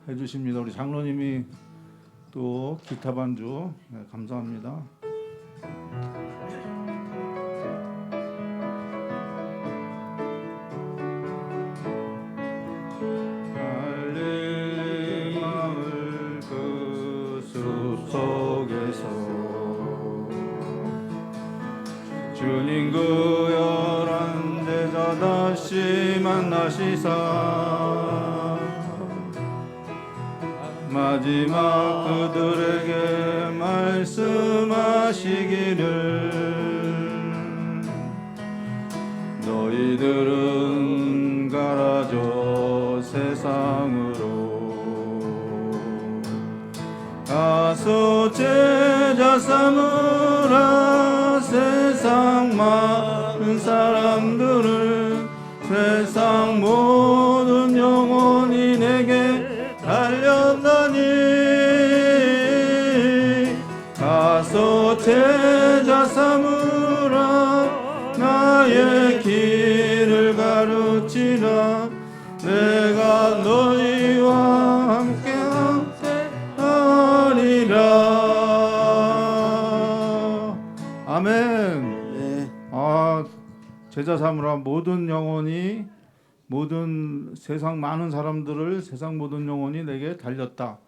해주십니다. 우리 장로님이 또 기타 반주 감사합니다. 마을 그 숲속에서 주님 그 열한 제자 다시 만나시사 마지막 그들에게 말씀하시기를 너희들은 가라져 세상으로 가서 제자 삼으라 세상 많은 사람들을 세상 모든 영혼이 내게 달렸나니 가서 제자 삼으라 나의 길을 가르치라 내가 너희와 함께 하리라. 아멘. 네. 제자 삼으라 모든 영혼이 모든 세상 많은 사람들을 세상 모든 영혼이 내게 달렸다.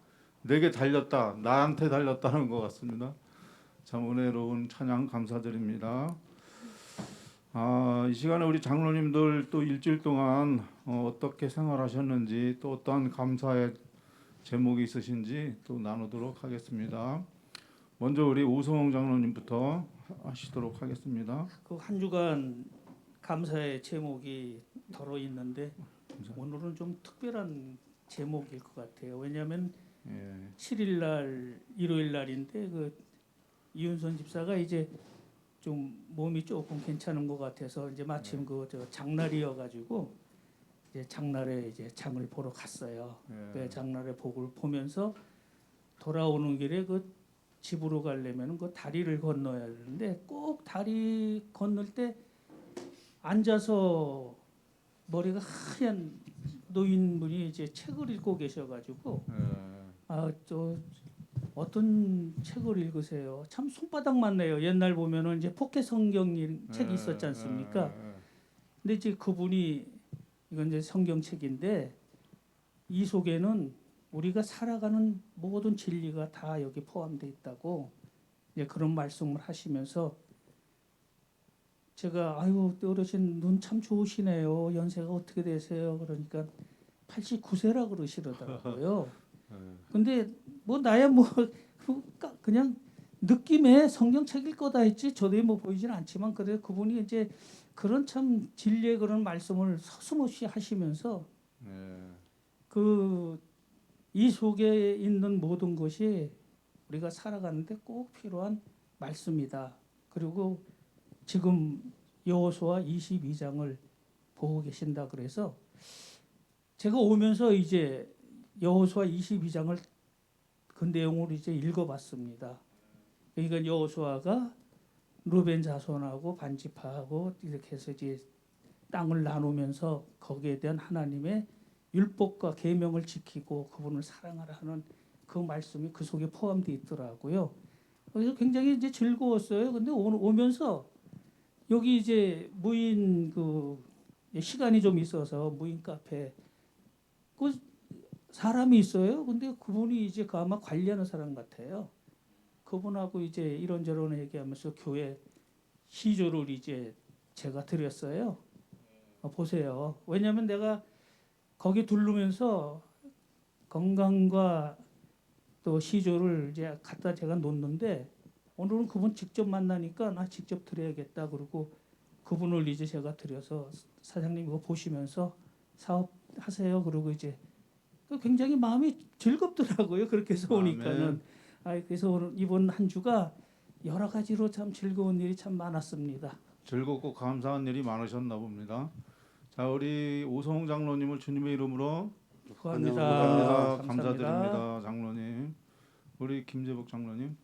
나한테 달렸다는 것 같습니다. 참 은혜로운 찬양 감사드립니다. 이 시간에 우리 장로님들 또 일주일 동안 어떻게 생활하셨는지 또 어떠한 감사의 제목이 있으신지 또 나누도록 하겠습니다. 먼저 우리 오성홍 장로님부터 하시도록 하겠습니다. 그 한 주간 감사의 제목이 덜어 있는데 오늘은 좀 특별한 제목일 것 같아요. 왜냐하면 7일 날 일요일 날인데 그 이윤선 집사가 이제 좀 몸이 조금 괜찮은 것 같아서 이제 마침 그 장날이어 가지고 이제 장날에 이제 장을 보러 갔어요. 그 장날의 복을 보면서 돌아오는 길에 그 집으로 가려면 그 다리를 건너야 되는데 꼭 다리 건널 때 앉아서 머리가 하얀 노인분이 이제 책을 읽고 계셔가지고 또 어떤 책을 읽으세요? 참 손바닥만 내요. 옛날 보면은 이제 포켓 성경 책이 있었지 않습니까? 근데 이제 그분이 이건 이제 성경책인데 이 속에는 우리가 살아가는 모든 진리가 다 여기 포함되어 있다고 이제 그런 말씀을 하시면서 제가 아유 어르신 눈 참 좋으시네요. 연세가 어떻게 되세요? 그러니까 89세라 그러시더라고요. 근데 뭐 나야 뭐 그냥 느낌에 성경책일 거다 했지 저도 뭐 보이지는 않지만 그래 그분이 이제 그런 참 진리의 그런 말씀을 서슴없이 하시면서 그 이 속에 있는 모든 것이 우리가 살아가는데 꼭 필요한 말씀이다. 그리고 지금 여호수아 22장을 보고 계신다 그래서 제가 오면서 이제 여호수아 22장을 그 내용을 이제 읽어봤습니다. 그러니까 여호수아가 루벤 자손하고 반지파하고 이렇게 해서 이제 땅을 나누면서 거기에 대한 하나님의 율법과 계명을 지키고 그분을 사랑하라 하는 그 말씀이 그 속에 포함되어 있더라고요. 그래서 굉장히 이제 즐거웠어요. 근데 오면서 여기 이제 무인 그 시간이 좀 있어서 무인 카페 그 사람이 있어요. 근데 그분이 이제 그 아마 관리하는 사람 같아요. 그분하고 이제 이런저런 얘기하면서 교회 시조를 이제 제가 드렸어요. 보세요. 왜냐하면 내가 거기 두르면서 건강과 또 시조를 이제 갖다 제가 놓는데 오늘은 그분 직접 만나니까 나 직접 드려야겠다 그러고 그분을 이제 제가 드려서 사장님 이거 보시면서 사업하세요 그러고 이제 굉장히 마음이 즐겁더라고요. 그렇게 해서 오니까는 그래서 오늘 이번 한 주가 여러 가지로 참 즐거운 일이 참 많았습니다. 즐겁고 감사한 일이 많으셨나 봅니다. 자, 우리 오성홍 장로님을 주님의 이름으로 축하합니다. 감사드립니다. 장로님. 우리 김재복 장로님.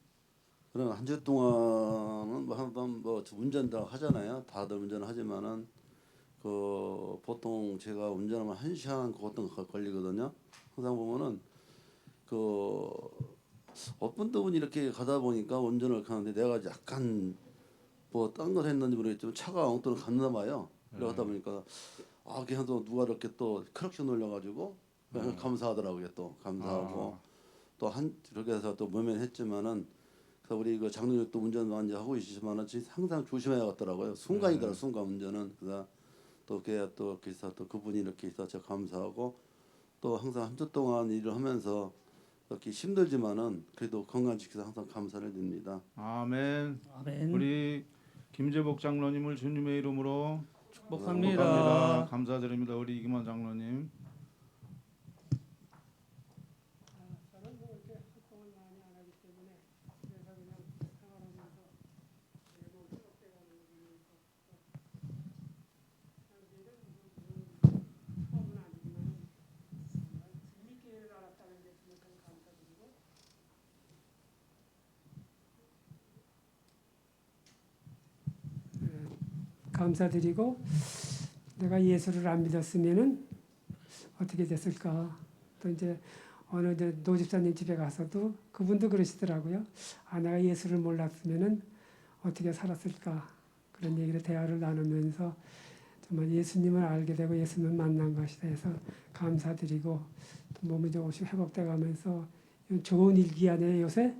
그럼 한 주 동안은 뭐 운전도 하잖아요. 다들 운전을 하지만은 그 보통 제가 운전하면 1시간 그것도 걸리거든요. 항상 보면은 그 어떤 분이 이렇게 가다 보니까 운전을 하는데 내가 약간 뭐 딴 걸 했는지 모르겠지만 차가 엉뚱 갔나 봐요. 그러다 보니까 그냥 또 누가 이렇게 또 크락션 올려가지고 감사하더라고요. 또 감사하고 또 한 그렇게 해서 또 모면했지만은 그래서 우리 그 장로님 또 운전 많이 하고 계시지만은 항상 조심해야겠더라고요. 순간이더라 순간 운전은. 그래서 또 그게 또 그래서 또 그분이 이렇게 있어서 감사하고 또 항상 한 주 동안 일을 하면서 이렇게 힘들지만은 그래도 건강 지켜서 항상 감사를 드립니다. 아멘. 아멘. 우리 김재복 장로님을 주님의 이름으로 축복합니다. 감사드립니다. 우리 이기만 장로님. 감사드리고 내가 예수를 안 믿었으면은 어떻게 됐을까? 또 이제 어느 이제 노집사님 집에 가서도 그분도 그러시더라고요. 내가 예수를 몰랐으면은 어떻게 살았을까? 그런 얘기를 대화를 나누면서 정말 예수님을 알게 되고 예수님을 만난 것이다 해서 감사드리고 또 몸이 조금씩 회복돼 가면서 좋은 일기하네 요새.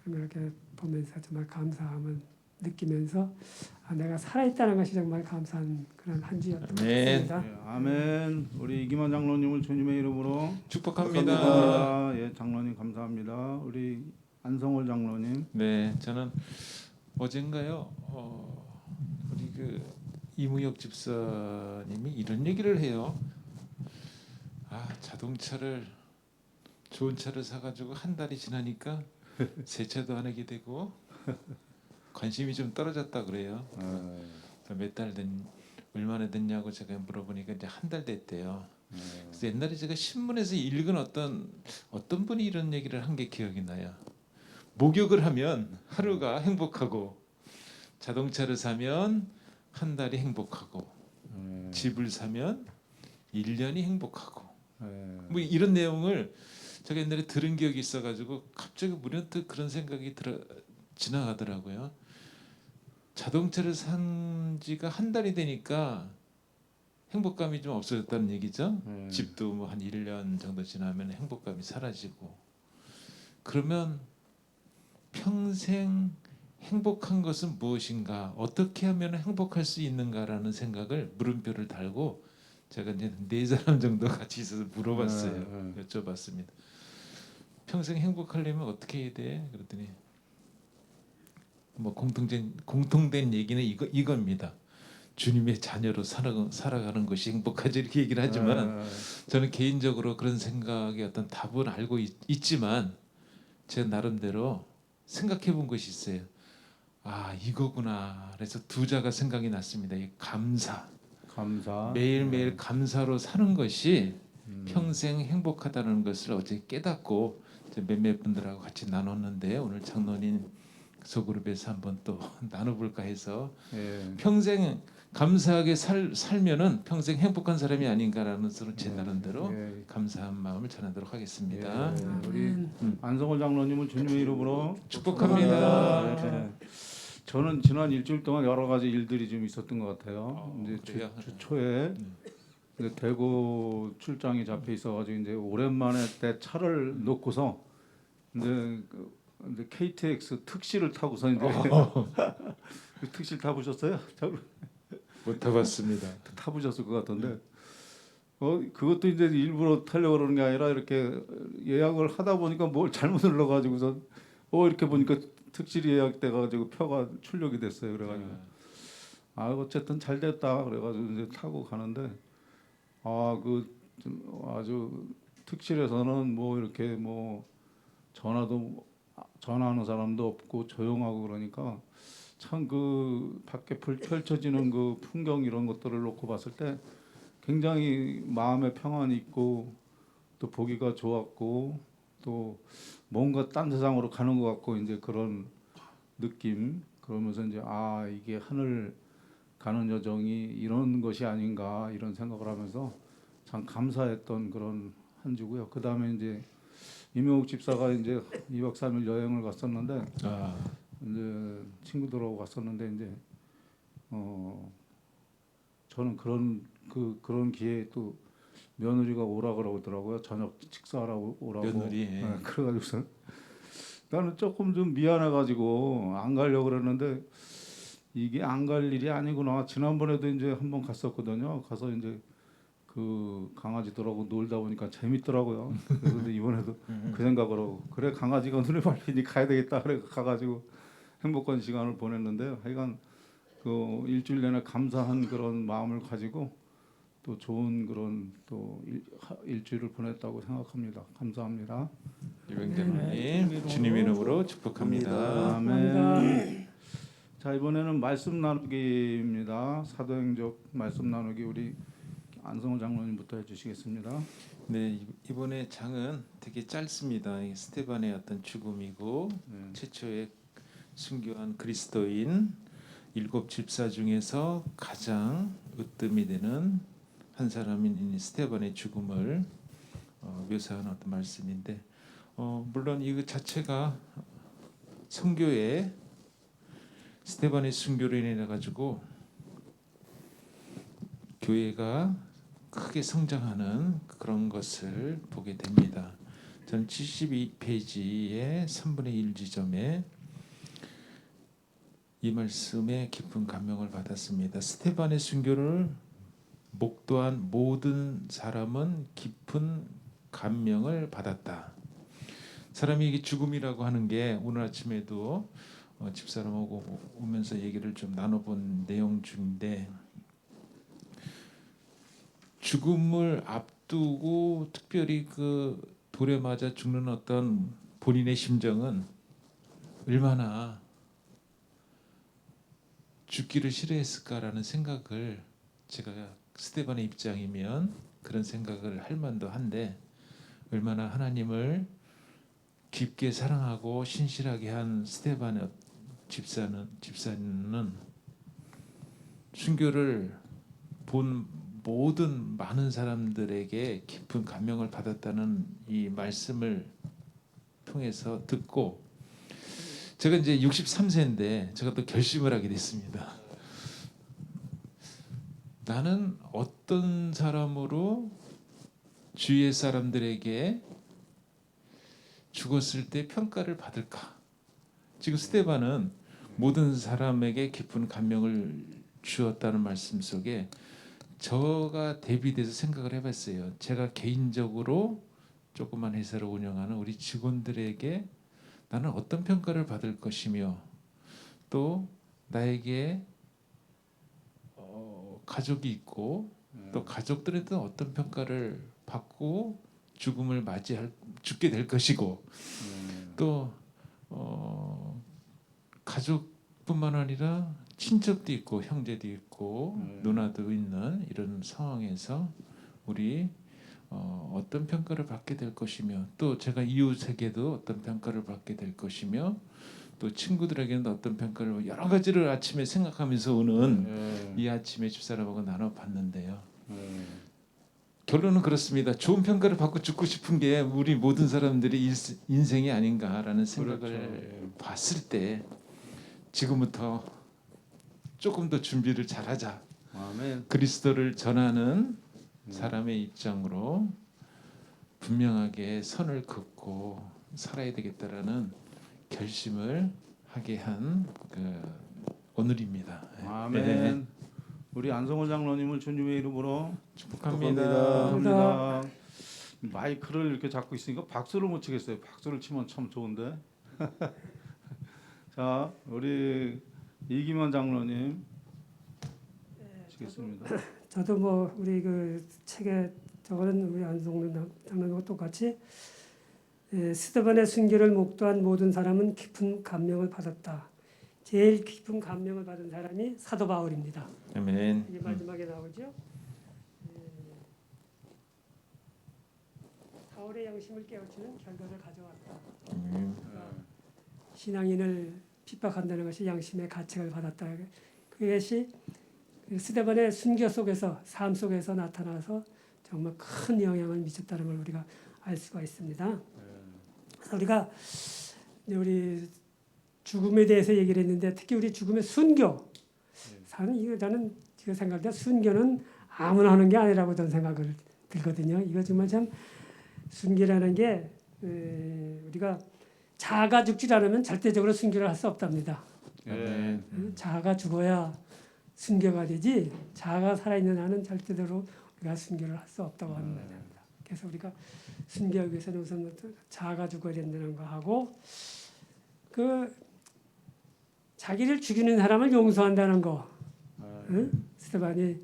그러면 이렇게 보면서 정말 감사함을 느끼면서 내가 살아있다는 것이 정말 감사한 그런 한 주였던 것 같습니다. 예, 아멘. 우리 이기만 장로님을 주님의 이름으로 축복합니다. 예, 장로님 감사합니다. 우리 안성월 장로님. 네, 저는 어젠가요, 우리 그 이무혁 집사님이 이런 얘기를 해요. 자동차를 좋은 차를 사가지고 한 달이 지나니까 세차도 안 하게 되고 관심이 좀 떨어졌다 그래요. 몇 달 얼마나 됐냐고 제가 물어보니까 이제 한 달 됐대요. 그래서 옛날에 제가 신문에서 읽은 어떤 분이 이런 얘기를 한 게 기억이 나요. 목욕을 하면 하루가 행복하고 자동차를 사면 한 달이 행복하고 집을 사면 1년이 행복하고 뭐 이런 내용을 제가 옛날에 들은 기억이 있어가지고 갑자기 문득 그런 생각이 지나가더라고요. 자동차를 산 지가 한 달이 되니까 행복감이 좀 없어졌다는 얘기죠. 집도 뭐 한 1년 정도 지나면 행복감이 사라지고 그러면 평생 행복한 것은 무엇인가? 어떻게 하면 행복할 수 있는가라는 생각을 물음표를 달고 제가 이제 4사람 정도 같이 있어서 물어봤어요. 여쭤봤습니다. 평생 행복하려면 어떻게 해야 돼? 그랬더니 뭐 공통된 얘기는 이겁니다. 주님의 자녀로 살아가는 것이 행복하지 이렇게 얘기를 하지만 저는 개인적으로 그런 생각의 어떤 답은 알고 있지만 제 나름대로 생각해 본 것이 있어요. 이거구나. 그래서 두 자가 생각이 났습니다. 이 감사. 매일매일 감사로 사는 것이 평생 행복하다는 것을 어제 깨닫고 몇몇 분들하고 같이 나눴는데 오늘 장로님 소그룹에서 한번 또 나눠볼까 해서 평생 감사하게 살면은 평생 행복한 사람이 아닌가라는 제 나름대로 감사한 마음을 전하도록 하겠습니다. 우리 안성월 장로님을 주님의 이름으로 축복합니다. 네. 저는 지난 일주일 동안 여러 가지 일들이 좀 있었던 것 같아요. 이제 주 초에 이제 대구 출장이 잡혀 있어가지고 이제 오랜만에 내 차를 놓고서 이제 KTX 특시를 타고서 이제 특시 타보셨어요? 못 타봤습니다. 타보셨을 것 같은데 그것도 이제 일부러 타려고 그러는 게 아니라 이렇게 예약을 하다 보니까 뭘 잘못 눌러가지고서 이렇게 보니까 특실이 예약돼가지고 표가 출력이 됐어요. 그래가지고 어쨌든 잘 됐다 그래가지고 이제 타고 가는데 좀 아주 특실에서는 뭐 이렇게 뭐 전화하는 사람도 없고 조용하고 그러니까 참 그 밖에 펼쳐지는 그 풍경 이런 것들을 놓고 봤을 때 굉장히 마음의 평안이 있고 또 보기가 좋았고 또 뭔가 딴 세상으로 가는 것 같고 이제 그런 느낌. 그러면서 이제 이게 하늘 가는 여정이 이런 것이 아닌가 이런 생각을 하면서 참 감사했던 그런 한 주고요. 그 다음에 이제 이명욱 집사가 이제 2박 3일 여행을 갔었는데 아, 이제 친구들하고 갔었는데 이제 저는 그런 기회에 또 며느리가 오라 그러더라고요. 저녁 식사하라고 오라고. 며느리. 네, 그래가지고서 나는 조금 좀 미안해가지고 안 가려고 그랬는데 이게 안 갈 일이 아니구나. 지난번에도 이제 한번 갔었거든요. 가서 이제 그 강아지들하고 놀다 보니까 재밌더라고요. 그런데 이번에도 그 생각으로 그래 강아지가 눈에 밟히니 가야 되겠다. 그래 가가지고 행복한 시간을 보냈는데요. 하여간 그 일주일 내내 감사한 그런 마음을 가지고 또 좋은 그런 또 일주일을 보냈다고 생각합니다. 감사합니다. 유병장님 주님 이름으로 축복합니다. 아멘. 자 이번에는 말씀 나누기입니다. 사도행적 말씀 나누기 우리 안성호 장로님부터 해주시겠습니다. 네, 이번에 장은 되게 짧습니다. 이게 스테반의 어떤 죽음이고 최초의 순교한 그리스도인 7 집사 중에서 가장 으뜸이 되는 한 사람인 이 스테반의 죽음을 묘사하는 어떤 말씀인데 물론 이 자체가 선교에 스테반의 순교로 인해 가지고 교회가 크게 성장하는 그런 것을 보게 됩니다. 저는 72페이지의 3분의 1 지점에 이 말씀에 깊은 감명을 받았습니다. 스테반의 순교를 목도한 모든 사람은 깊은 감명을 받았다. 사람이 이게 죽음이라고 하는 게 오늘 아침에도 집사람하고 오면서 얘기를 좀 나눠본 내용 중인데 죽음을 앞두고 특별히 그 돌에 맞아 죽는 어떤 본인의 심정은 얼마나 죽기를 싫어했을까라는 생각을 제가 스테반의 입장이면 그런 생각을 할 만도 한데 얼마나 하나님을 깊게 사랑하고 신실하게 한 스테반의 집사는 순교를 본 모든 많은 사람들에게 깊은 감명을 받았다는 이 말씀을 통해서 듣고 제가 이제 63세인데 제가 또 결심을 하게 됐습니다. 나는 어떤 사람으로 주위의 사람들에게 죽었을 때 평가를 받을까? 지금 스테반은 모든 사람에게 깊은 감명을 주었다는 말씀 속에 저가 대비돼서 생각을 해봤어요. 제가 개인적으로 조그만 회사를 운영하는 우리 직원들에게 나는 어떤 평가를 받을 것이며 또 나에게 가족이 있고 또 가족들에도 어떤 평가를 받고 죽게 될 것이고 또 가족뿐만 아니라 친척도 있고 형제도 있고 누나도 있는 이런 상황에서 우리 어떤 평가를 받게 될 것이며 또 제가 이웃에게도 어떤 평가를 받게 될 것이며 또 친구들에게는 어떤 평가를 여러 가지를 아침에 생각하면서 오는 이 아침에 집사람하고 나눠봤는데요. 결론은 그렇습니다. 좋은 평가를 받고 죽고 싶은 게 우리 모든 사람들의 인생이 아닌가라는 생각을 그렇죠. 봤을 때 지금부터 조금 더 준비를 잘하자. 아멘. 그리스도를 전하는 사람의 입장으로 분명하게 선을 긋고 살아야 되겠다라는 결심을 하게 한 오늘입니다. 아멘. 네. 우리 안성호 장로님을 주님의 이름으로 축복합니다. 축복합니다. 마이크를 이렇게 잡고 있으니까 박수를 못 치겠어요. 박수를 치면 참 좋은데. 자, 우리 이기만 장로님 치겠습니다. 저도 뭐 우리 그 책에 적어놓은 우리 안성훈 장로님과 똑같이 스테반의 순교를 목도한 모든 사람은 깊은 감명을 받았다. 제일 깊은 감명을 받은 사람이 사도 바울입니다. 아멘. 이게 마지막에 나오죠. 바울의 양심을 깨우치는 결과를 가져왔다. 신앙인을 핍박한다는 것이 양심의 가책을 받았다. 그것이 스데반의 순교 속에서 삶 속에서 나타나서 정말 큰 영향을 미쳤다는 걸 우리가 알 수가 있습니다. 그래서 우리가 이제 우리 죽음에 대해서 얘기를 했는데 특히 우리 죽음의 순교. 저는 지금 생각할 때 순교는 아무나 하는 게 아니라고 저는 생각을 들거든요. 이거 정말 참 순교라는 게 우리가 자아가 죽지 않으면 절대적으로 순교를 할 수 없답니다. 예. 자아가 죽어야 순교가 되지 자아가 살아있는 한은 절대로 우리가 순교를 할 수 없다고 하는 겁니다. 그래서 우리가 순교하기 위해서는 우선 자아가 죽어야 된다는 거 하고 그 자기를 죽이는 사람을 용서한다는 거. 응? 스테반이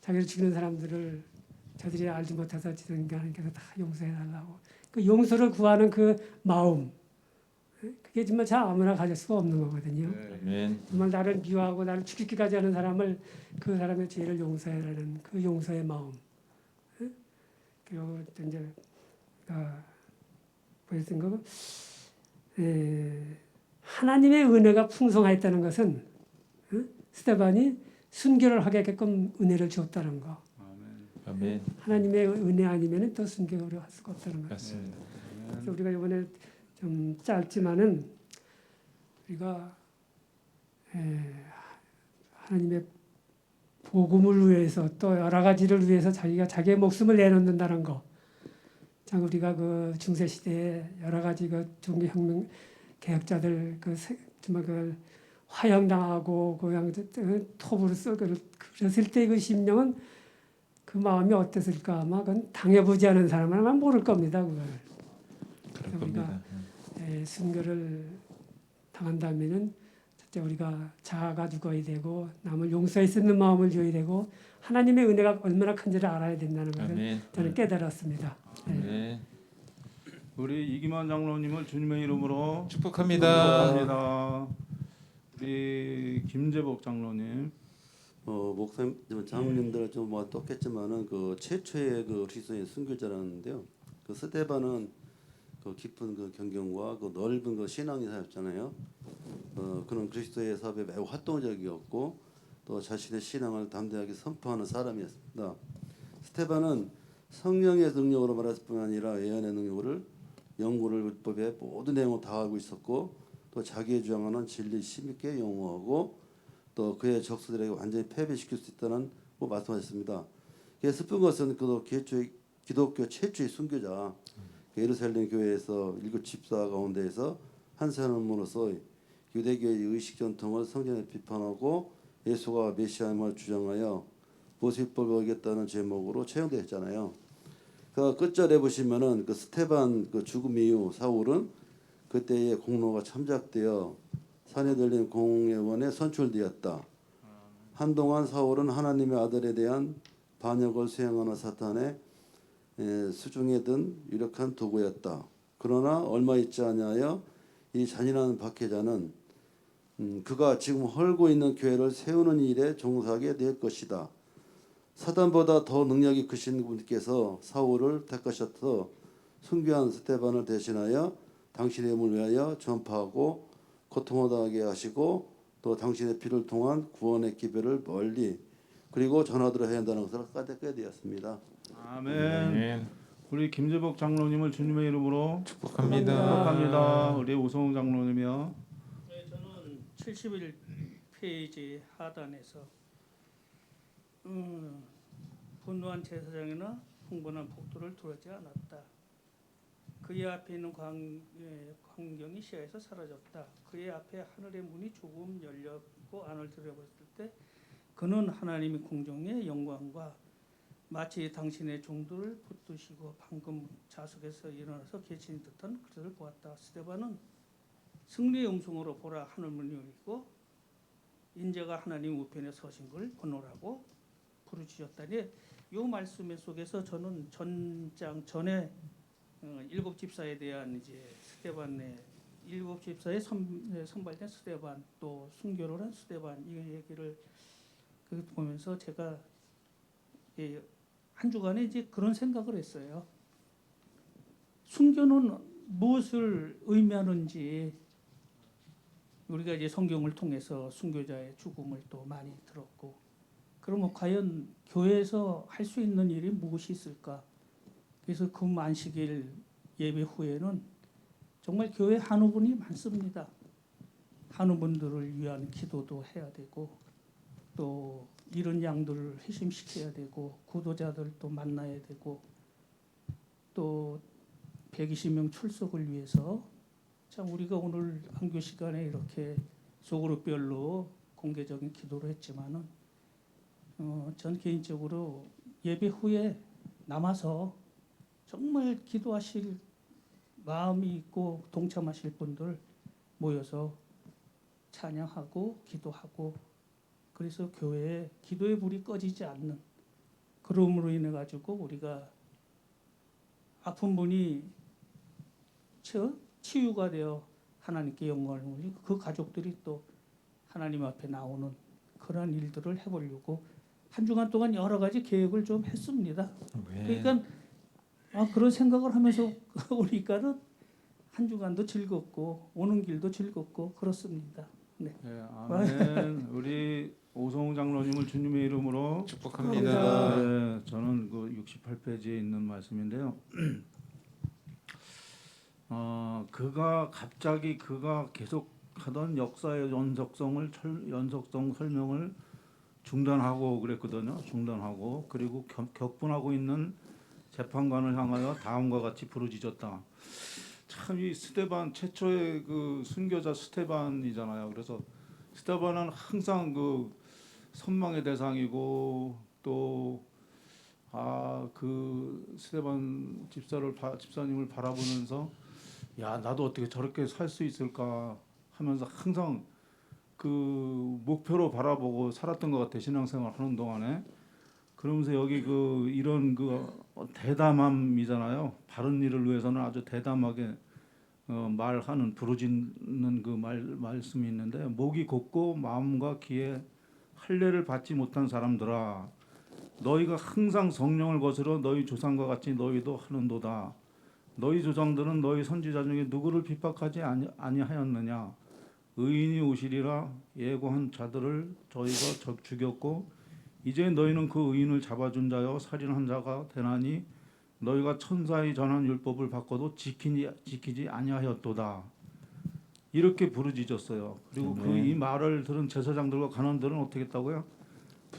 자기를 죽이는 사람들을 저들이 알지 못해서 지금 하나님께서 다 용서해달라고 그 용서를 구하는 그 마음 그게 정말 참 아무나 가질 수가 없는 거거든요. 아멘. 정말 나를 미워하고 나를 죽이기까지 하는 사람을 그 사람의 죄를 용서해라는 그 용서의 마음. 응? 그리고 또 이제 보였던 거 하나님의 은혜가 풍성하였다는 것은 스테반이 순교를 하게끔 은혜를 주었다는 거. 아멘. 하나님의 은혜 아니면 또 순교를 할 수가 없다는 거. 맞습니다. 그래서 우리가 이번에 좀 짧지만은 우리가 하나님의 복음을 위해서 또 여러 가지를 위해서 자기가 자기의 목숨을 내놓는다는 거. 참 우리가 그 중세 시대에 여러 가지 그 종교혁명 개혁자들 정말 그 화형당하고 그냥 톱으로 그랬을 때 그 심령은 그 마음이 어땠을까 아마 그건 당해보지 않은 사람은 아마 모를 겁니다 그걸. 그럴 그래서 우리가 겁니다. 순교를 당한다면은 첫째 우리가 자아가 죽어야 되고 남을 용서할 수 있는 마음을 줘야 되고 하나님의 은혜가 얼마나 큰지를 알아야 된다는 것을 아멘. 저는 깨달았습니다. 아멘. 우리 이기만 장로님을 주님의 이름으로 축복합니다. 축복합니다. 우리 김재복 장로님. 목사님, 장로님들 좀 뭐 똑겠지만은 그 최초의 그 그리스도인 순교자라는데요. 그 스데반은 그 깊은 그 경경과 그 넓은 그 신앙이 사였잖아요. 그는 그리스도의 사업에 매우 활동적이었고 또 자신의 신앙을 담대하게 선포하는 사람이었습니다. 스테반은 성령의 능력으로 말할 뿐 아니라 예언의 능력을 영구를 율법의 모든 내용을 다 알고 있었고 또 자기의 주장하는 진리 심있게 용어하고 또 그의 적수들에게 완전히 패배시킬 수 있다는 말씀하셨습니다. 슬픈 것은 그 기독교 최초의 순교자 예루살렘 교회에서 일곱 집사 가운데에서 한 사람으로서 유대교의 의식 전통을 성전에 비판하고 예수가 메시아임을 주장하여 모세율법을 어겼다는 제목으로 채용되었잖아요. 그 끝절에 보시면은 그 스테반 그 죽음 이후 사울은 그때의 공로가 참작되어 산에 들린 공회원에 선출되었다. 한동안 사울은 하나님의 아들에 대한 반역을 수행하는 사탄의 수중에 든 유력한 도구였다. 그러나 얼마 있지 아니하여 이 잔인한 박해자는 그가 지금 헐고 있는 교회를 세우는 일에 종사하게 될 것이다. 사단보다 더 능력이 크신 분께서 사울을 택하셔서 순교한 스테반을 대신하여 당신의 힘을 위하여 전파하고 고통하게 하시고 또 당신의 피를 통한 구원의 기별을 멀리 그리고 전하도록 해야 한다는 것을 까맣게 되었습니다. 아멘. 아멘. 우리 김재복 장로님을 주님의 이름으로 축복합니다. 축복합니다. 우리 오성훈 장로님이요. 네, 저는 71페이지 하단에서 분노한 제사장이나 흥분한 폭도를 두려지 않았다. 그의 앞에 있는 광경이 시야에서 사라졌다. 그의 앞에 하늘의 문이 조금 열렸고 안을 들여봤을 때 그는 하나님의 궁정의 영광과 마치 당신의 종들을 붙드시고 방금 자석에서 일어나서 계신 듯한 그들을 보았다. 스데반은 승리의 음성으로 보라 하늘문이 열리고 인자가 하나님 우편에 서신 걸 보노라고 부르짖었다니 이 말씀 속에서 저는 전장 전에 일곱 집사에 대한 이제 스데반의 일곱 집사의 선발된 스데반 또 순교를 한 스데반 이 얘기를 보면서 제가 한 주간에 이제 그런 생각을 했어요. 순교는 무엇을 의미하는지 우리가 이제 성경을 통해서 순교자의 죽음을 또 많이 들었고 그러면 과연 교회에서 할 수 있는 일이 무엇이 있을까? 그래서 금 안식일 예배 후에는 정말 교회 한우분이 많습니다. 한우분들을 위한 기도도 해야 되고 또 이런 양들을 회심시켜야 되고 구도자들도 만나야 되고 또 120명 출석을 위해서 참 우리가 오늘 안교 시간에 이렇게 소그룹별로 공개적인 기도를 했지만은 전 개인적으로 예배 후에 남아서 정말 기도하실 마음이 있고 동참하실 분들 모여서 찬양하고 기도하고 그래서 교회에 기도의 불이 꺼지지 않는 그러므로 인해 가지고 우리가 아픈 분이 치유가 되어 하나님께 영광을 올리고 그 가족들이 또 하나님 앞에 나오는 그런 일들을 해보려고 한 주간 동안 여러 가지 계획을 좀 했습니다. 왜? 그러니까 그런 생각을 하면서 오니까는 한 주간도 즐겁고 오는 길도 즐겁고 그렇습니다. 네. 네, 아멘. 우리 오성우 장로님을 주님의 이름으로 축복합니다. 네, 저는 그 68페이지에 있는 말씀인데요. 갑자기 그가 계속하던 역사의 연속성 설명을 중단하고 그랬거든요. 중단하고 그리고 격분하고 있는 재판관을 향하여 다음과 같이 부르짖었다. 참 이 스테반 최초의 그 순교자 스테반이잖아요. 그래서 스테반은 항상 그 선망의 대상이고 또 그 스테반 집사님을 바라보면서 야 나도 어떻게 저렇게 살 수 있을까 하면서 항상 그 목표로 바라보고 살았던 것 같아 신앙생활 하는 동안에. 그러면서 여기 그 이런 그 대담함이잖아요. 바른 일을 위해서는 아주 대담하게 말하는 부르짖는 그 말씀이 있는데 목이 곧고 마음과 귀에 할례를 받지 못한 사람들아 너희가 항상 성령을 거스러 너희 조상과 같이 너희도 하는도다. 너희 조상들은 너희 선지자 중에 누구를 핍박하지 아니하였느냐. 의인이 오시리라 예고한 자들을 저희가 죽였고 이제 너희는 그 의인을 잡아준 자여 살인한 자가 되나니 너희가 천사의 전한 율법을 바꿔도 지키지 아니하였도다. 이렇게 부르짖었어요. 그리고 그 이 말을 들은 제사장들과 간원들은 어떻게 했다고요?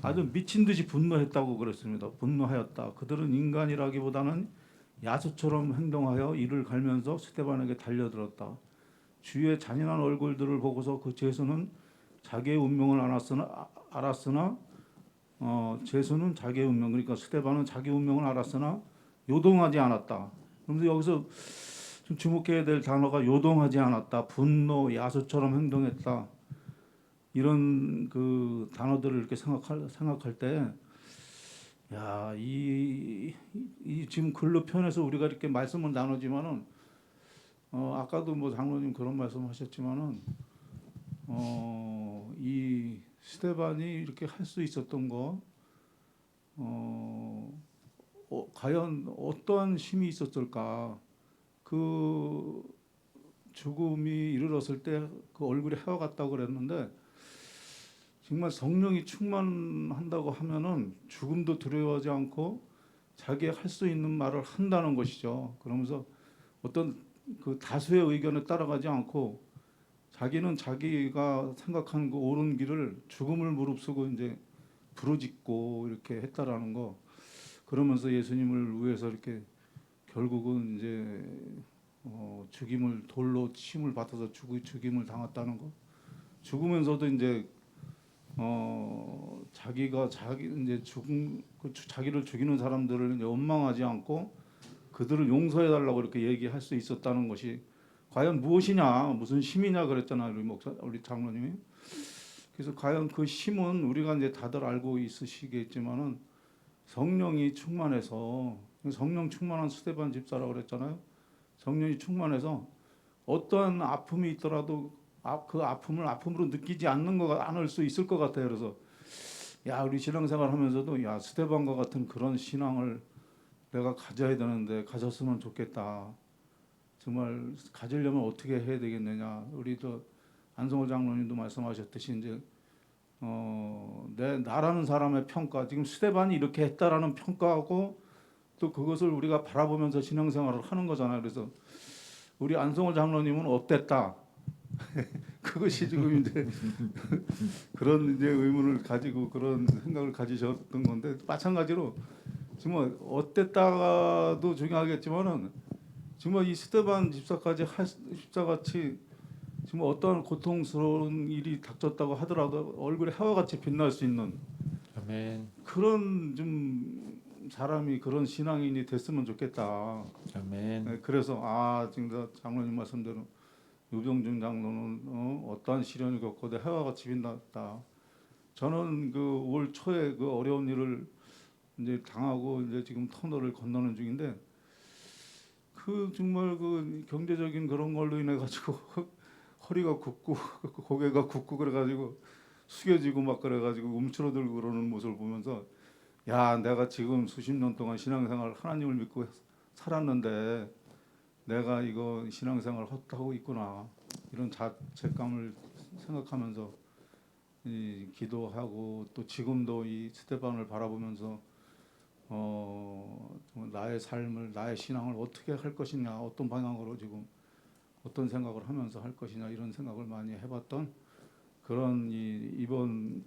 아주 미친 듯이 분노했다고 그랬습니다. 분노하였다. 그들은 인간이라기보다는 야수처럼 행동하여 이를 갈면서 스데반에게 달려들었다. 주의 잔인한 얼굴들을 보고서 그 죄수는 자기의 운명을 알았으나 죄수는 자기의 운명 그러니까 스데반은 자기 운명을 알았으나 요동하지 않았다. 그런데 여기서 좀 주목해야 될 단어가 요동하지 않았다. 분노, 야수처럼 행동했다. 이런 그 단어들을 이렇게 생각할 때, 야, 이 지금 글로 표현해서 우리가 이렇게 말씀을 나누지만은, 아까도 뭐 장로님 그런 말씀하셨지만은, 이 스데반이 이렇게 할 수 있었던 거, 과연 어떠한 힘이 있었을까? 그 죽음이 이르렀을 때 그 얼굴이 헤어갔다고 그랬는데. 정말 성령이 충만한다고 하면은 죽음도 두려워하지 않고 자기 할 수 있는 말을 한다는 것이죠. 그러면서 어떤 그 다수의 의견에 따라가지 않고 자기는 자기가 생각한 그 옳은 길을 죽음을 무릅쓰고 이제 부르짖고 이렇게 했다라는 거. 그러면서 예수님을 위해서 이렇게 결국은 이제 죽임을 돌로 침을 받아서 죽임을 당했다는 거. 죽으면서도 이제 자기가 이제 자기를 죽이는 사람들을 이제 원망하지 않고 그들을 용서해 달라고 이렇게 얘기할 수 있었다는 것이 과연 무엇이냐, 무슨 힘이냐 그랬잖아요, 우리 장로님이. 그래서 과연 그 힘은 우리가 이제 다들 알고 있으시겠지만은 성령이 충만해서 성령 충만한 스데반 집사라고 그랬잖아요. 성령이 충만해서 어떠한 아픔이 있더라도 그 아픔을 아픔으로 느끼지 않을 수 있을 것 같아요. 그래서 야 우리 신앙생활 하면서도 야 스데반과 같은 그런 신앙을 내가 가져야 되는데 가졌으면 좋겠다. 정말 가지려면 어떻게 해야 되겠느냐. 우리 또 안성호 장로님도 말씀하셨듯이 이제 나라는 사람의 평가 지금 스데반이 이렇게 했다라는 평가하고 또 그것을 우리가 바라보면서 신앙생활을 하는 거잖아요. 그래서 우리 안성호 장로님은 업됐다. 그것이 지금 이제 그런 이제 의문을 가지고 그런 생각을 가지셨던 건데 마찬가지로 정말 어땠다가도 중요하겠지만은 정말 이 스테반 집사같이 정말 어떠한 고통스러운 일이 닥쳤다고 하더라도 얼굴에 해와같이 빛날 수 있는 아멘. 그런 좀 사람이 그런 신앙인이 됐으면 좋겠다. 아멘. 네, 그래서 아 지금 장로님 말씀대로 유병준 장로는 어떠한 시련을 겪고도 해와같이 빛났다. 저는 그 올 초에 그 어려운 일을 이제 당하고 이제 지금 터널을 건너는 중인데 그 정말 그 경제적인 그런 걸로 인해 가지고 허리가 굽고 고개가 굽고 그래가지고 숙여지고 막 그래가지고 움츠러들고 그러는 모습을 보면서 야 내가 지금 수십 년 동안 신앙생활 하나님을 믿고 살았는데 내가 이거 신앙생활 헛하고 있구나 이런 자책감을 생각하면서 이 기도하고 또 지금도 이 스테반을 바라보면서 정말 나의 삶을 나의 신앙을 어떻게 할 것이냐 어떤 방향으로 지금 어떤 생각을 하면서 할 것이냐 이런 생각을 많이 해봤던 그런 이번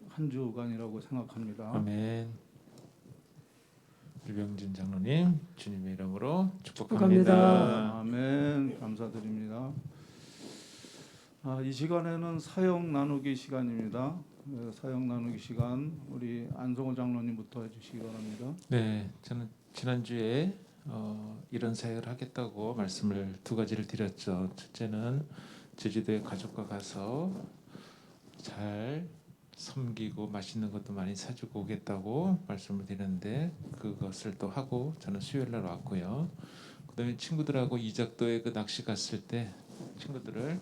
한 주간이라고 생각합니다. 아멘. 유병진 장로님 주님의 이름으로 축복합니다. 축복합니다. 아멘. 감사드립니다. 이 시간에는 사역 나누기 시간입니다. 사역 나누기 시간 우리 안성호 장로님부터 해주시기 바랍니다. 네, 저는 지난주에 이런 사역을 하겠다고 말씀을 두 가지를 드렸죠. 첫째는 제주도에 가족과 가서 잘 섬기고 맛있는 것도 많이 사주고 오겠다고 말씀을 드렸는데 그것을 또 하고 저는 수요일 날 왔고요. 그다음에 친구들하고 이작도에 그 낚시 갔을 때 친구들을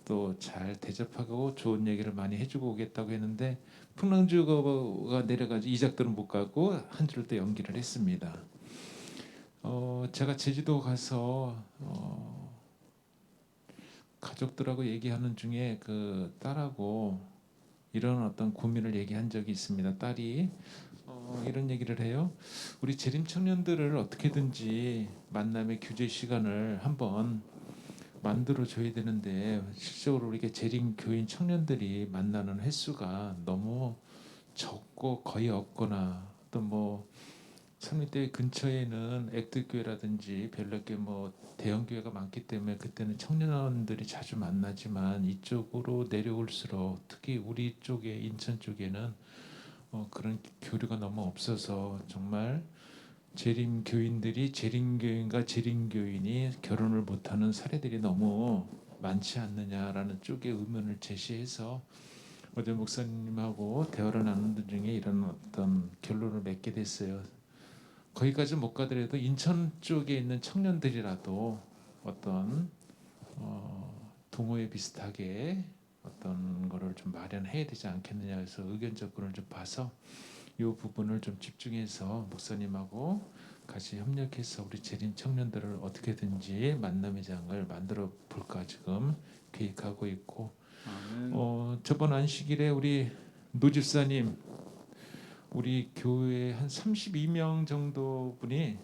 또 잘 대접하고 좋은 얘기를 많이 해주고 오겠다고 했는데 풍랑주가 내려가지고 이작도는 못 가고 한 주를 또 연기를 했습니다. 제가 제주도 가서 가족들하고 얘기하는 중에 그 딸하고 이런 어떤 고민을 얘기한 적이 있습니다. 딸이 이런 얘기를 해요. 우리 재림 청년들을 어떻게든지 만남의 규제 시간을 한번 만들어 줘야 되는데 실제로 우리가 재림 교인 청년들이 만나는 횟수가 너무 적고 거의 없거나 또 뭐 삼립대 근처에는 액들교회라든지 별내교회 뭐 대형 교회가 많기 때문에 그때는 청년들이 자주 만나지만 이쪽으로 내려올수록 특히 우리 쪽에 인천 쪽에는 그런 교류가 너무 없어서 정말 재림 교인들이 재림 교인과 재림 교인이 결혼을 못하는 사례들이 너무 많지 않느냐라는 쪽에 의문을 제시해서 어제 목사님하고 대화를 나누는 중에 이런 어떤 결론을 맺게 됐어요. 거기까지 못 가더라도 인천 쪽에 있는 청년들이라도 어떤 동호회 비슷하게 어떤 거를 좀 마련해야 되지 않겠느냐 해서 의견 접근을 좀 봐서 이 부분을 좀 집중해서 목사님하고 같이 협력해서 우리 재림 청년들을 어떻게든지 만남의 장을 만들어 볼까 지금 계획하고 있고 저번 안식일에 우리 노 집사님 우리 교회 한 32명 정도 분이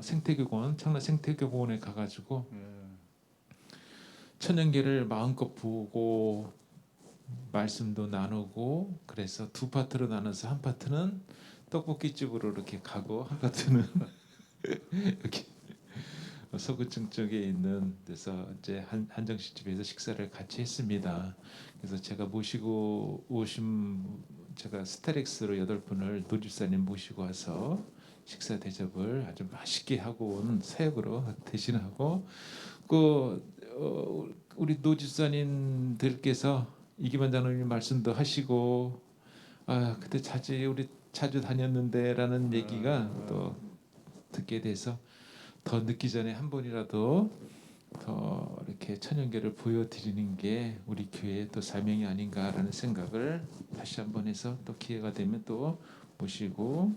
생태교원 청라 생태교원에 가가지고 천연계를 마음껏 보고 말씀도 나누고 그래서 두 파트로 나눠서 한 파트는 떡볶이집으로 이렇게 가고 한 파트는 이렇게 서구층 쪽에 있는 데서 이제 한정식 집에서 식사를 같이 했습니다. 그래서 제가 모시고 오신 제가 스타렉스로 8분을 노집사님 모시고 와서 식사 대접을 아주 맛있게 하고 온 사역으로 대신하고 우리 노집사님들께서 이기만 장로님 말씀도 하시고 그때 우리 자주 다녔는데라는 얘기가 또 듣게 돼서 더 늦기 전에 한 번이라도 더 이렇게 천연계를 보여드리는 게 우리 교회의 또 사명이 아닌가라는 생각을 다시 한번 해서 또 기회가 되면 또 모시고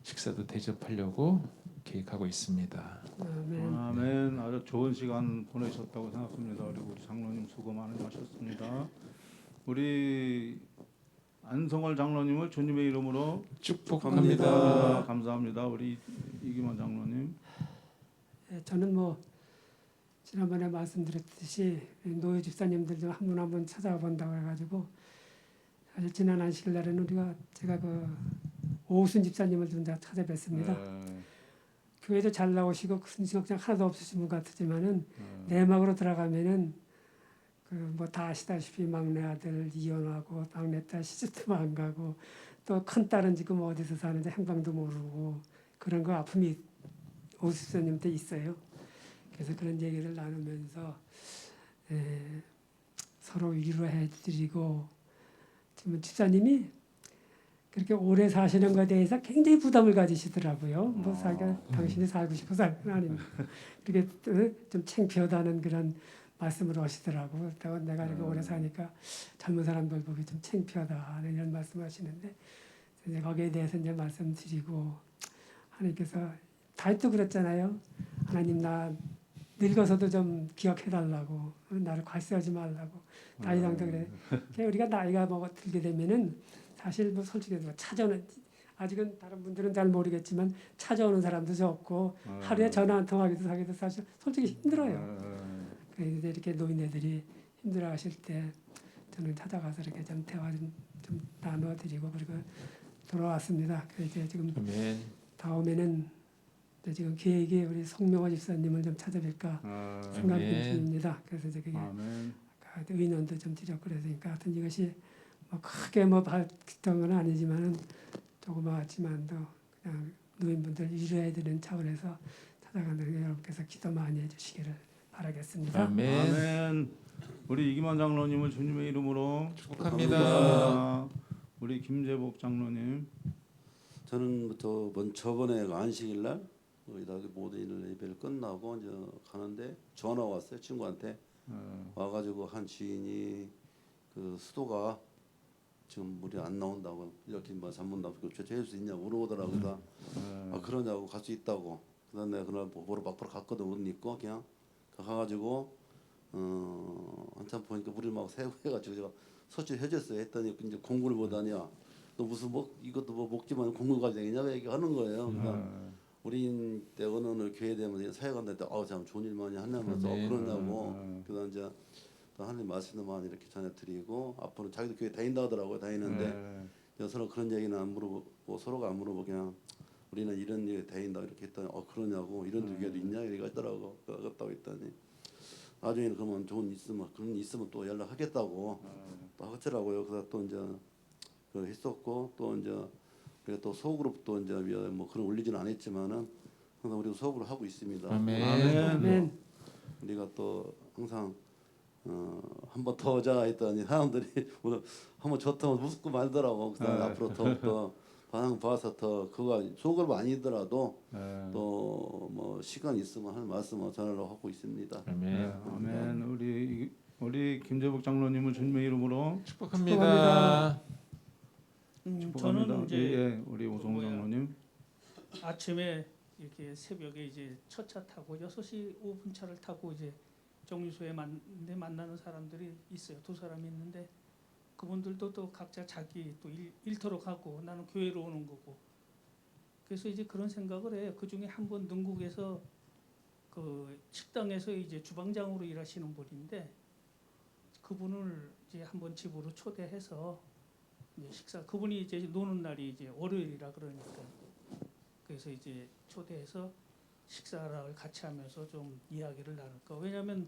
식사도 대접하려고 계획하고 있습니다. 아멘. 아주 좋은 시간 보내셨다고 생각합니다. 그리고 우리 장로님 수고 많이 하셨습니다. 우리 안성월 장로님을 주님의 이름으로 축복합니다. 감사합니다. 우리 이기만 장로님. 저는 뭐 지난번에 말씀드렸듯이 노예 집사님들도 한 분 한 분 찾아본다고 해가지고 사실 지난 안식일 날에는 제가 그 오우순 집사님을 좀 찾아뵀습니다. 교회도 잘 나오시고 큰 걱정 하나도 없으신 분 같지만은 내막으로 들어가면은 그 뭐 다 아시다시피 막내 아들 이혼하고 막내 딸 시집도 안 가고 또 큰 딸은 지금 어디서 사는지 행방도 모르고 그런 거 아픔이 오우순 집사님한테 있어요. 그래서 그런 얘기를 나누면서 서로 위로해드리고 지금 집사님이 그렇게 오래 사시는 것에 대해서 굉장히 부담을 가지시더라고요. 뭐 당신이 살고 싶어서 하는 건 아닙니다. 그렇게 좀 창피하다는 그런 말씀을 하시더라고. 그렇다고 내가 이렇게 오래 사니까 젊은 사람들 보기 좀 창피하다 이런 말씀하시는데 이제 거기에 대해서 이제 말씀드리고 하나님께서 다윗도 그랬잖아요. 하나님 나 늙어서도 좀 기억해달라고 나를 괄세하지 말라고 다윗왕도 그래. 우리가 나이가 들게 되면은 사실 뭐 솔직히 찾아오는 아직은 다른 분들은 잘 모르겠지만 찾아오는 사람도 적고 하루에 전화 한 통하기도 하기도 사실 솔직히 힘들어요. 그래서 이렇게 노인네들이 힘들어하실 때 저는 찾아가서 이렇게 좀 대화 좀 나눠드리고 그리고 돌아왔습니다. 그래서 이제 지금 다음에는 지금 계획이 우리 송명호 집사님을 좀 찾아뵐까 생각 중입니다. 그래서 이제 그게 의논도 좀 드렸고 그러니까 하여튼 이것이 뭐 크게 뭐 발전한 건 아니지만은 조그마하지만도 그냥 노인분들 위로해야 되는 차원에서 찾아가는 여러분께서 기도 많이 해주시기를 바라겠습니다. 아멘. 우리 이기만 장로님을 주님의 이름으로 축복합니다. 우리 김재복 장로님. 저는 저번에 안식일 날 거기다 모든 일 예배를 끝나고 이제 가는데 전화 왔어요. 친구한테 와가지고 한 지인이 그 수도가 지금 물이 안 나온다고 이렇게 뭐 잠문다고 교체해줄 수 있냐 물어보더라고요. 그래서 그러냐고 갈 수 있다고. 그다음 내가 그날 보러 막바로 갔거든. 옷 입고 그냥 가가지고 한참 보니까 물이 막 새고 해가지고 제가 서치 해줬어요. 했더니 이제 공구를 보다니야. 너 무슨 이것도 뭐 먹지만 공구 가정이냐 왜 얘기하는 거예요. 그러니까 우리 때는 교회 되면 사역한다 때 참 좋은 일 많이 하냐면서 그러냐고. 그다음 이제 또 하나님 말씀도 많이 이렇게 전해드리고 앞으로 자기도 교회 다닌다 하더라고요. 다니는데 서로 그런 얘기는 안 물어보고 서로가 안 물어보고 그냥 우리는 이런 일 다닌다 이렇게 했더니 그러냐고 이런 교회도 있냐 이렇게 했더라고. 그렇다고 했더니 나중에는 그러면 좋은 있으면 그런 일 있으면 또 연락하겠다고 또 하더라고요. 그래서 또 이제 그 했었고 또 이제 우리가 또 소그룹도 이제 뭐 그런 올리지는 않았지만은 항상 우리도 소그룹 하고 있습니다. 아멘. 우리가 또 항상 한 번 더 하자 했더니 사람들이 오늘 한번 좋다면 무섭고 말더라고. 그래서 앞으로 더 반응 봐서 더 그거 소그룹 아니더라도 또 뭐 시간 있으면 할 말씀을 전하려고 하고 있습니다. 아멘. 우리 김재복 장로님을 주님의 이름으로 축복합니다. 저는 이제 우리 오성 장로님. 아침에 이렇게 새벽에 이제 첫 차 타고 6시 5분 차를 타고 이제 정류소에 만나는 사람들이 있어요. 2사람이 있는데 그분들도 또 각자 자기 또 일터로 가고 나는 교회로 오는 거고. 그래서 이제 그런 생각을 해요. 그 중에 한 분 능국에서 그 식당에서 이제 주방장으로 일하시는 분인데 그분을 이제 한번 집으로 초대해서 이제 그분이 이제 노는 날이 이제 월요일이라 그러니까 그래서 이제 초대해서 식사를 같이 하면서 좀 이야기를 나눌까. 왜냐하면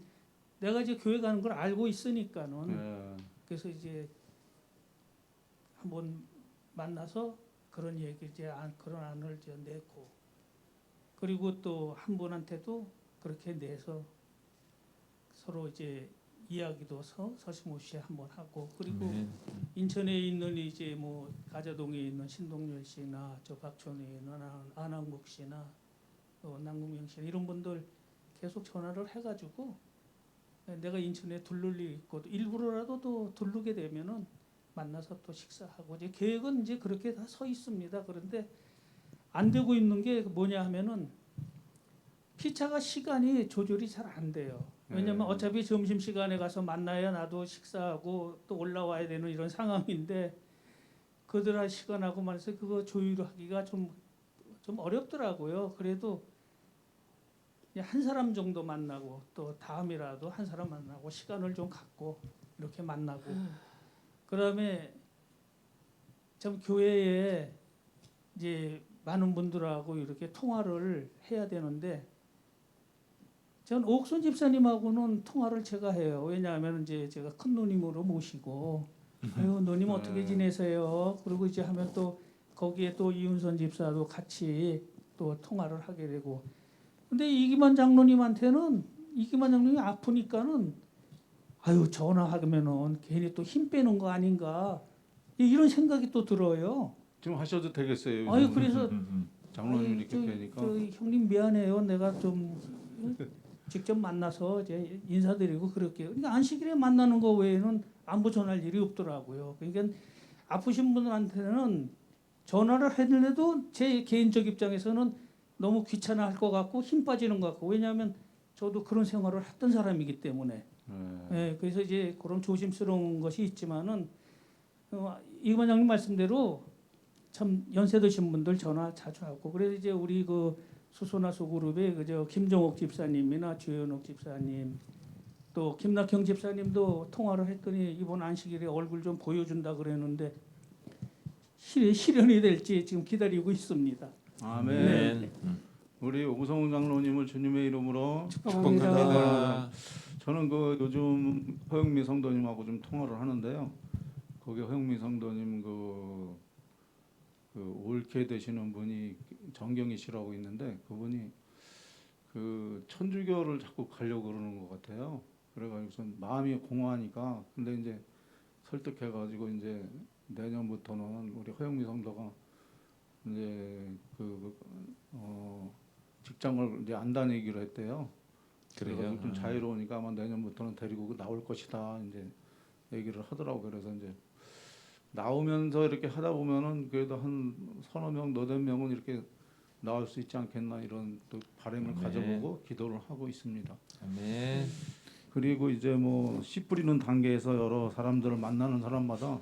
내가 이제 교회 가는 걸 알고 있으니까는 그래서 이제 한번 만나서 그런 얘기 이제 그런 안을 이제 내고 그리고 또 한 분한테도 그렇게 내서 서로 이제 이야기도 서슴없이 한번 하고 그리고 인천에 있는 이제 뭐 가자동에 있는 신동열 씨나 저 박촌에 있는 안항국 씨나 남궁영 씨 이런 분들 계속 전화를 해가지고 내가 인천에 들를 일 있고 일부러라도 또 들르게 되면은 만나서 또 식사하고 이제 계획은 이제 그렇게 다 서 있습니다. 그런데 안 되고 있는 게 뭐냐 하면은 피차가 시간이 조절이 잘 안 돼요. 왜냐면 어차피 점심 시간에 가서 만나야 나도 식사하고 또 올라와야 되는 이런 상황인데 그들 시간하고 말해서 그거 조율하기가 좀 어렵더라고요. 그래도 한 사람 정도 만나고 또 다음이라도 한 사람 만나고 시간을 좀 갖고 이렇게 만나고 그다음에 참 교회에 이제 많은 분들하고 이렇게 통화를 해야 되는데 전 옥순 집사님하고는 통화를 제가 해요. 왜냐하면 이제 제가 큰 누님으로 모시고 아유 누님 어떻게 지내세요? 그리고 이제 하면 또 거기에 또 이윤선 집사도 같이 또 통화를 하게 되고 근데 이기만 장로님한테는 이기만 장로님이 아프니까는 아유 전화하면은 괜히 또 힘 빼는 거 아닌가 이런 생각이 또 들어요. 지금 하셔도 되겠어요. 아유 요즘은. 그래서 장로님 아이, 이렇게 되니까. 형님 미안해요. 내가 좀 직접 만나서 이제 인사드리고 그럴게요. 그러니까 안식일에 만나는 거 외에는 안부 전할 일이 없더라고요. 그러니까 아프신 분들한테는 전화를 해도 제 개인적 입장에서는 너무 귀찮아할 것 같고 힘 빠지는 것 같고 왜냐하면 저도 그런 생활을 했던 사람이기 때문에 예, 그래서 이제 그런 조심스러운 것이 있지만은 이 관장님 말씀대로 참 연세 드신 분들 전화 자주 하고 그래서 이제 우리 그 수소나 소그룹의 그저 김종옥 집사님이나 주현옥 집사님 또 김낙형 집사님도 통화를 했더니 이번 안식일에 얼굴 좀 보여준다 그랬는데 실현이 될지 지금 기다리고 있습니다. 아멘. 우리 오성훈 장로님을 주님의 이름으로 축복합니다. 축복합니다. 저는 그 요즘 허영미 성도님하고 좀 통화를 하는데요. 거기 허영미 성도님 그 옳게 되시는 분이 정경희 씨라고 있는데 그분이 그 천주교를 자꾸 가려고 그러는 것 같아요. 그래가지고 마음이 공허하니까 근데 이제 설득해가지고 이제 내년부터는 우리 허영미 성도가 이제 직장을 이제 안 다니기로 했대요. 그래요. 그래서 좀 자유로우니까 아마 내년부터는 데리고 나올 것이다 이제 얘기를 하더라고. 그래서 이제 나오면서 이렇게 하다 보면은 그래도 한 서너 명, 너댓 명은 이렇게 나올 수 있지 않겠나 이런 또 바람을 아멘. 가져보고 기도를 하고 있습니다. 아멘. 그리고 이제 뭐 씨 뿌리는 단계에서 여러 사람들을 만나는 사람마다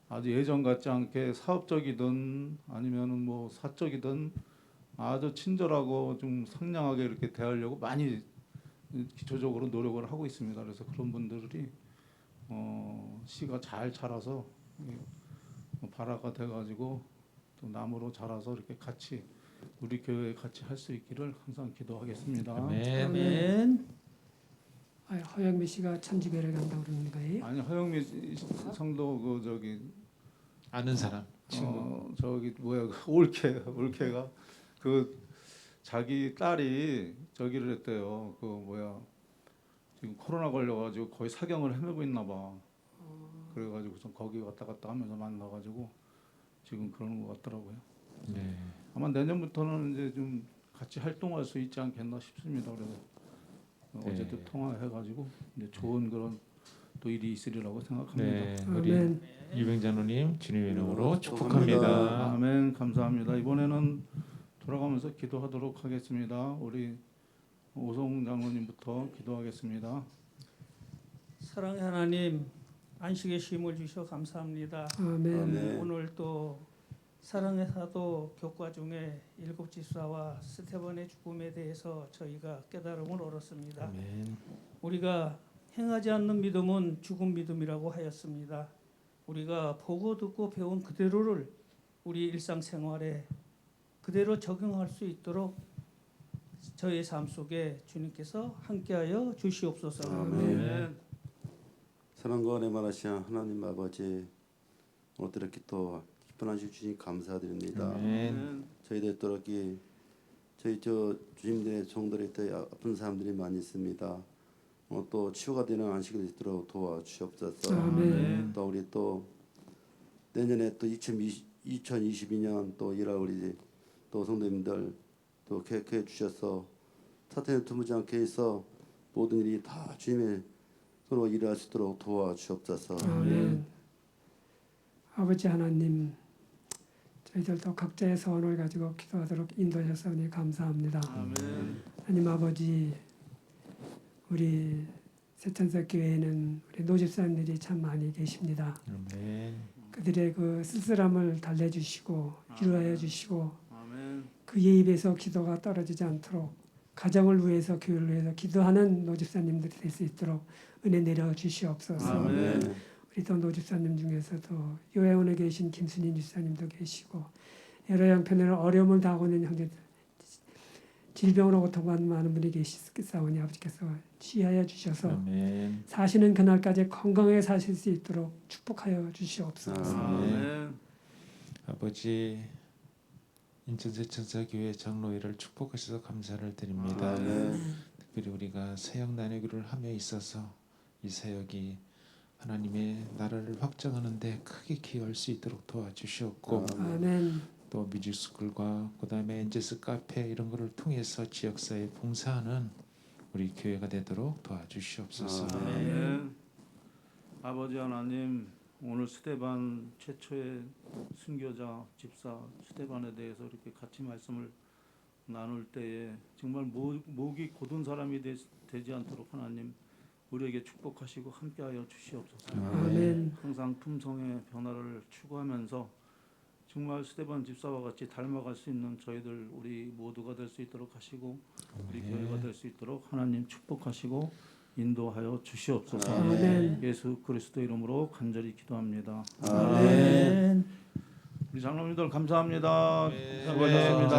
아주 예전 같지 않게 사업적이든 아니면은 뭐 사적이든 아주 친절하고 좀 상냥하게 이렇게 대하려고 많이 기초적으로 노력을 하고 있습니다. 그래서 그런 분들이 씨가 잘 자라서 발화가 돼가지고 또 나무로 자라서 이렇게 같이 우리 교회에 같이 할 수 있기를 항상 기도하겠습니다. 아멘. 아멘. 허영미 씨가 천주교를 간다고 그러는 거예요? 아니 허영미 성도 그 저기 아는 사람 친구. 저기 뭐야 그 올케가 그 자기 딸이 저기를 했대요. 그 뭐야 지금 코로나 걸려가지고 거의 사경을 헤매고 있나 봐. 그래가지고 좀 거기 왔다 갔다 하면서 만나가지고 지금 그러는 것 같더라고요. 네. 아마 내년부터는 이제 좀 같이 활동할 수 있지 않겠나 싶습니다. 그래서 네. 어제도 통화해가지고 이제 좋은 그런 또 일이 있으리라고 생각합니다. 네. 우리 아멘. 유병장로님 주님의 이름으로 축복합니다. 축복합니다. 아멘. 감사합니다. 이번에는 돌아가면서 기도하도록 하겠습니다. 우리 오성 장로님부터 기도하겠습니다. 사랑의 하나님 안식의 쉼을 주셔 감사합니다. 아멘. 아멘. 오늘 또 사랑의 사도 교과 중에 일곱 집사와 스테반의 죽음에 대해서 저희가 깨달음을 얻었습니다. 아멘. 우리가 행하지 않는 믿음은 죽은 믿음이라고 하였습니다. 우리가 보고 듣고 배운 그대로를 우리 일상생활에 그대로 적용할 수 있도록 저의 삶 속에 주님께서 함께하여 주시옵소서. 아멘. 사랑과 은혜 많으신 하나님 아버지 오늘 이렇게 또 기쁜 안식 주님 감사드립니다. 아멘. 저희들 또 이렇게 저희 주님들의 종들이 또 아픈 사람들이 많이 있습니다. 또 치유가 되는 안식을 있도록 도와주시옵소서. 아멘. 또 우리 또 내년에 또 2022년 또 일할 우리 또 성도님들 또 계획해 주셔서 사탄에 tum지 않게 해서 모든 일이 다 주님의 서로 일할 수 있도록 도와주옵소서. 아멘. 아버지 하나님, 저희들도 각자의 소원을 가지고 기도하도록 인도하셨사오니 감사합니다. 아멘. 하나님 아버지, 우리 세천석 교회에는 우리 노집사님들이 참 많이 계십니다. 아멘. 그들의 그 쓸쓸함을 달래주시고 위로하여 주시고 아멘. 그의 입에서 기도가 떨어지지 않도록 가정을 위해서 교회를 위해서 기도하는 노집사님들이 될 수 있도록 은혜 내려 주시옵소서. 아멘. 우리 또 노집사님 중에서도 요양원에 계신 김순인 집사님도 계시고 여러 형편으로 어려움을 당하고 있는 형제들 질병으로 고통받는 많은 분이 계시사오니 아버지께서 치하여 주셔서 아멘. 사시는 그날까지 건강하게 사실 수 있도록 축복하여 주시옵소서. 아멘. 아버지 인천세천사교회 장로회를 축복하셔서 감사를 드립니다. 아멘. 특별히 우리가 사역 나누기를 함에 있어서 이 사역이 하나님의 나라를 확장하는데 크게 기여할 수 있도록 도와주시옵고 아멘. 또 뮤직스쿨과 그다음에 엔제스 카페 이런 거를 통해서 지역사회에 봉사하는 우리 교회가 되도록 도와주시옵소서. 아멘. 아버지 하나님, 오늘 스데반 최초의 순교자 집사 스데반에 대해서 이렇게 같이 말씀을 나눌 때에 정말 목이 곧은 사람이 되지 않도록 하나님 우리에게 축복하시고 함께하여 주시옵소서. 아멘. 항상 품성의 변화를 추구하면서 정말 스데반 집사와 같이 닮아갈 수 있는 저희들 우리 모두가 될 수 있도록 하시고 우리 교회가 될 수 있도록 하나님 축복하시고 인도하여 주시옵소서. 아멘. 예수 그리스도 이름으로 간절히 기도합니다. 아멘. 우리 장로님들 감사합니다. 네. 수고하셨습니다.